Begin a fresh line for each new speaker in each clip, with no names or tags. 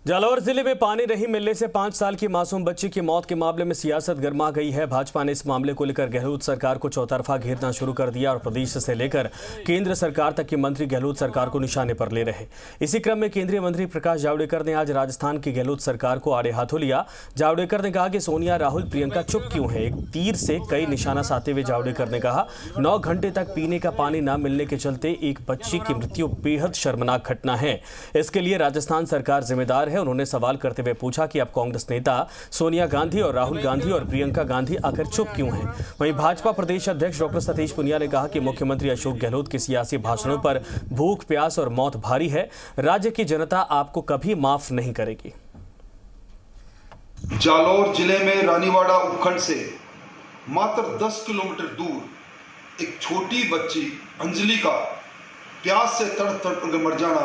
जालौर जिले में पानी नहीं मिलने से 5 साल की मासूम बच्ची की मौत के मामले में सियासत गर्मा गई है। भाजपा ने इस मामले को लेकर गहलोत सरकार को चौतरफा घेरना शुरू कर दिया और प्रदेश से लेकर केंद्र सरकार तक के मंत्री गहलोत सरकार को निशाने पर ले रहे। इसी क्रम में केंद्रीय मंत्री प्रकाश जावड़ेकर ने आज राजस्थान की गहलोत सरकार को आड़े हाथों लिया। जावड़ेकर ने कहा कि सोनिया, राहुल, प्रियंका चुप क्यों है। एक तीर से कई निशाना साधते हुए जावड़ेकर ने कहा 9 घंटे तक पीने का पानी न मिलने के चलते एक बच्ची की मृत्यु बेहद शर्मनाक घटना है। इसके लिए राजस्थान सरकार जिम्मेदार है। उन्होंने सवाल करते हुए पूछा कि अब कांग्रेस नेता सोनिया गांधी और राहुल गांधी और प्रियंका गांधी आखिर चुप क्यों हैं। वहीं भाजपा प्रदेश अध्यक्ष डॉक्टर सतीश पुनिया ने कहा कि मुख्यमंत्री अशोक गहलोत के सियासी भाषणों पर भूख, प्यास और मौत भारी है। राज्य की जनता आपको कभी माफ नहीं करेगी।
जालौर जिले में रानीवाड़ा उपखंड से मात्र 10 किलोमीटर दूर एक छोटी बच्ची अंजलि का प्यास से तड़प कर मर जाना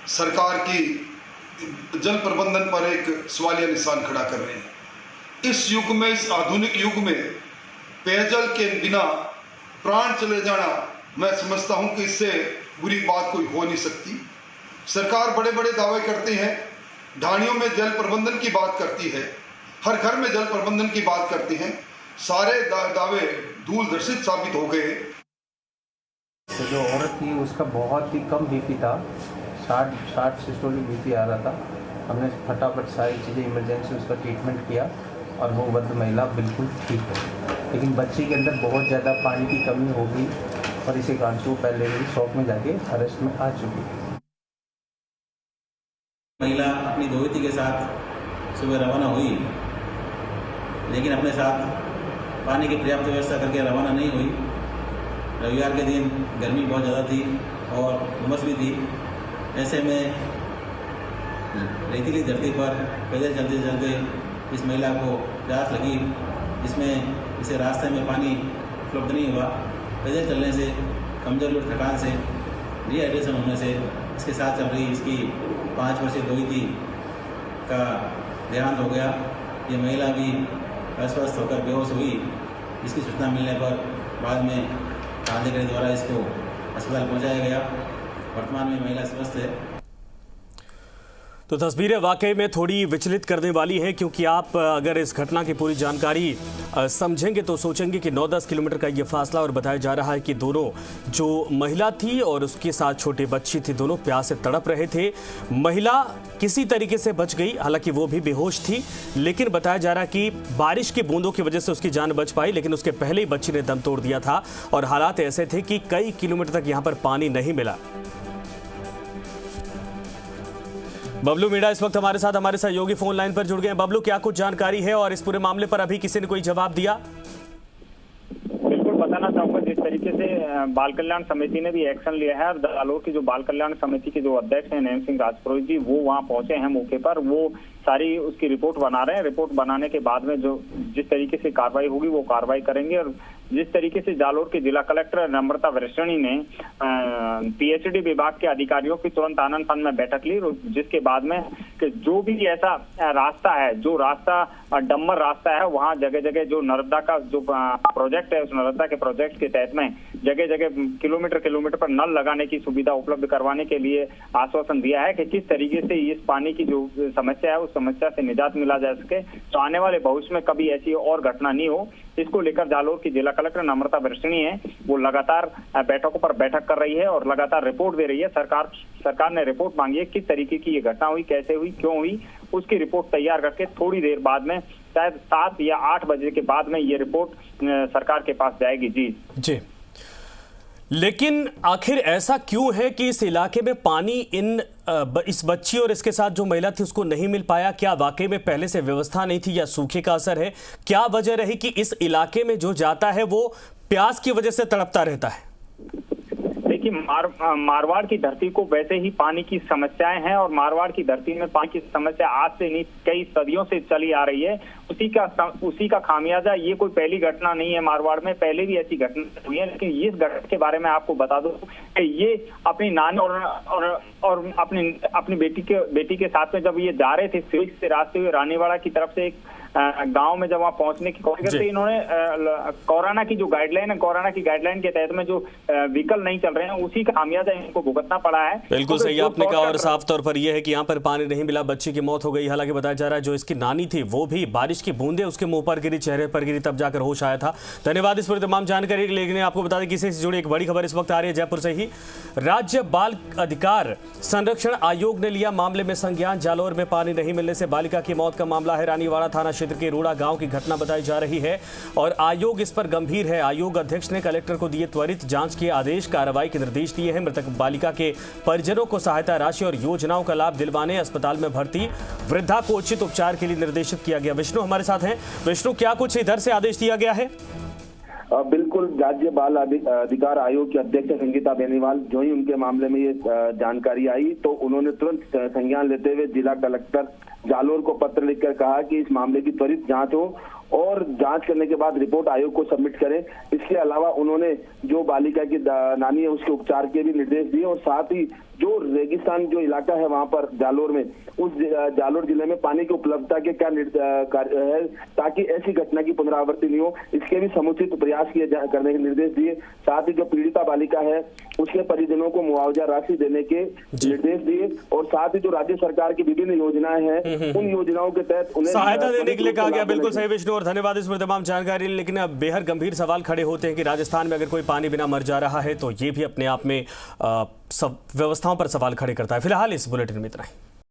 सरकार की जल प्रबंधन पर एक सवालिया निशान खड़ा कर रहे हैं। इस युग में, इस आधुनिक युग में पेयजल के बिना प्राण चले जाना, मैं समझता हूं कि इससे बुरी बात कोई हो नहीं सकती। सरकार बड़े बड़े दावे करते हैं, ढाणियों में जल प्रबंधन की बात करती है, हर घर में जल प्रबंधन की बात करते हैं। सारे दावे धूल दर्शित साबित हो गए।
तो जो औरत थी उसका बहुत ही कम बीपी था, 60 सिस्टोलिक बीपी आ रहा था। हमने फटाफट सारी चीज़ें इमरजेंसी उसका ट्रीटमेंट किया और वो वृद्ध महिला बिल्कुल ठीक है। लेकिन बच्ची के अंदर बहुत ज़्यादा पानी की कमी होगी और इसी कारण से वो पहले ही शॉक में जाके अरेस्ट में आ चुकी है।
महिला अपनी दोहिती के साथ सुबह रवाना हुई, लेकिन अपने साथ पानी की पर्याप्त व्यवस्था करके रवाना नहीं हुई। रविवार के दिन गर्मी बहुत ज़्यादा थी और उमस भी थी। ऐसे में रेतीली धरती पर पैदल चलते चलते इस महिला को प्यास लगी, जिसमें इसे रास्ते में पानी उपलब्ध नहीं हुआ। पैदल चलने से, कमजोर और थकान से, डिहाइड्रेशन होने से इसके साथ चल रही इसकी 5 वर्षीय दोहिती का देहांत हो गया। ये महिला भी अस्वस्थ होकर बेहोश हुई। इसकी सूचना मिलने पर बाद में प्राधिकारी द्वारा इसको अस्पताल पहुंचाया गया। वर्तमान में महिला स्वस्थ है।
तो तस्वीरें वाकई में थोड़ी विचलित करने वाली हैं, क्योंकि आप अगर इस घटना की पूरी जानकारी समझेंगे तो सोचेंगे कि 9-10 किलोमीटर का ये फासला, और बताया जा रहा है कि दोनों जो महिला थी और उसके साथ छोटे बच्ची थी, दोनों प्यास से तड़प रहे थे। महिला किसी तरीके से बच गई, हालांकि वो भी बेहोश थी, लेकिन बताया जा रहा है कि बारिश की बूंदों की वजह से उसकी जान बच पाई, लेकिन उसके पहले ही बच्ची ने दम तोड़ दिया था और हालात ऐसे थे कि कई किलोमीटर तक यहाँ पर पानी नहीं मिला। बबलू मीणा इस वक्त हमारे सहयोगी फोन लाइन पर जुड़ गए हैं। बबलू, क्या कुछ जानकारी है और इस पूरे मामले पर अभी किसी ने कोई जवाब दिया?
बिल्कुल बताना चाहूंगा, जिस तरीके से बाल कल्याण समिति ने भी एक्शन लिया है और जालौर की जो बाल कल्याण समिति के जो अध्यक्ष हैं नैम सिंह राजपुरोहित जी, वो वहां पहुंचे हैं मौके पर। वो सारी उसकी रिपोर्ट बना रहे हैं। रिपोर्ट बनाने के बाद में जो जिस तरीके से कार्रवाई होगी वो कार्रवाई करेंगे। और जिस तरीके से जालौर के जिला कलेक्टर नम्रता वृष्णी ने पीएचडी विभाग के अधिकारियों की तुरंत आनंद फन में बैठक ली, जिसके बाद में कि जो भी ऐसा रास्ता है, जो रास्ता डम्बर रास्ता है, वहां जगह जगह जो नर्मदा का जो प्रोजेक्ट है, उस नर्मदा के प्रोजेक्ट के तहत में जगह जगह किलोमीटर पर नल लगाने की सुविधा उपलब्ध करवाने के लिए आश्वासन दिया है कि किस तरीके से इस पानी की जो समस्या है उस समस्या से निजात मिला जा सके, तो आने वाले भविष्य में कभी ऐसी और घटना नहीं हो। इसको लेकर जालौर की जिला कलेक्टर नम्रता वृष्णी है, वो लगातार बैठकों पर बैठक कर रही है और लगातार रिपोर्ट दे रही है। सरकार ने रिपोर्ट मांगी है किस तरीके की ये घटना हुई, कैसे हुई, क्यों हुई, उसकी रिपोर्ट तैयार करके थोड़ी देर बाद में, शायद 7 या 8 बजे के बाद में ये रिपोर्ट सरकार के पास जाएगी। जी।
लेकिन आखिर ऐसा क्यों है कि इस इलाके में पानी इस बच्ची और इसके साथ जो महिला थी उसको नहीं मिल पाया? क्या वाकई में पहले से व्यवस्था नहीं थी या सूखे का असर है? क्या वजह रही कि इस इलाके में जो जाता है वो प्यास की वजह से तड़पता रहता है?
देखिए, मारवाड़ की धरती को वैसे ही पानी की समस्याएं हैं और मारवाड़ की धरती में पानी की समस्या आज से नहीं कई सदियों से चली आ रही है। उसी का खामियाजा, ये कोई पहली घटना नहीं है। मारवाड़ में पहले भी ऐसी घटना हुई है, लेकिन इस घटना के बारे में आपको बता दूं कि ये अपनी नानी और और अपनी बेटी के साथ में जब ये जा रहे थे स्विच से रास्ते हुए रानीवाड़ा की तरफ से एक गांव में जब वहां पहुंचने की कोशिश करते इन्होंने कोरोना की जो गाइडलाइन है, कोरोना की गाइडलाइन के तहत में जो व्हीकल नहीं चल रहे हैं उसी का खामियाजा इनको भुगतना पड़ा है।
बिल्कुल सही आपने कहा और साफ तौर पर यह है कि यहाँ पर पानी नहीं मिला, बच्ची की मौत हो गई। हालांकि बताया जा रहा है जो इसकी नानी थी वो भी बारिश की बूंदे उसके मुंह पर गिरी, चेहरे पर गिरी, तब जाकर होश आया था। धन्यवाद इस पर तमाम जानकारी। लेकिन आपको बता दें कि इससे जुड़ी एक बड़ी खबर इस वक्त आ रही है जयपुर से ही। राज्य बाल अधिकार संरक्षण आयोग ने लिया मामले में संज्ञान। जालोर में पानी नहीं मिलने से बालिका की मौत का मामला है। रानीवाड़ा थाना क्षेत्र के रूड़ा गांव की घटना बताई जा रही है और आयोग इस पर गंभीर है। आयोग अध्यक्ष ने कलेक्टर को दिए त्वरित जांच के आदेश, कार्रवाई के निर्देश दिए हैं। मृतक बालिका के परिजनों को सहायता राशि और योजनाओं का लाभ दिलवाने, अस्पताल में भर्ती वृद्धा को उचित उपचार के लिए निर्देशित किया गया। विष्णु हमारे साथ हैं। विष्णु, क्या कुछ इधर से आदेश दिया गया है?
बिल्कुल, राज्य बाल अधिकार आयोग के अध्यक्ष संगीता बेनीवाल जो ही उनके मामले में ये जानकारी आई तो उन्होंने तुरंत संज्ञान लेते हुए जिला कलेक्टर जालोर को पत्र लिखकर कहा कि इस मामले की त्वरित जांच हो और जांच करने के बाद रिपोर्ट आयोग को सबमिट करें। इसके अलावा उन्होंने जो बालिका की नानी है उसके उपचार के भी निर्देश दिए और साथ ही जो रेगिस्तान जो इलाका है वहां पर जालोर में, उस जालोर जिले में पानी की उपलब्धता के क्या कार्य है ताकि ऐसी घटना की पुनरावृत्ति नहीं हो, इसके भी समुचित प्रयास करने के निर्देश दिए। साथ ही जो पीड़िता बालिका है उसके परिजनों को मुआवजा राशि देने के निर्देश दिए और साथ ही जो राज्य सरकार की विभिन्न योजनाएं हैं उन योजनाओं के तहत उन्हें
सहायता देने के लिए कहा गया। बिल्कुल सही विष्णु और धन्यवाद इस पर तमाम जानकारी। लेकिन अब बेहद गंभीर सवाल खड़े होते हैं कि राजस्थान में अगर कोई पानी बिना मर जा रहा है तो ये भी अपने आप में सब व्यवस्थाओं पर सवाल खड़े करता है। फिलहाल इस बुलेटिन में इतना ही।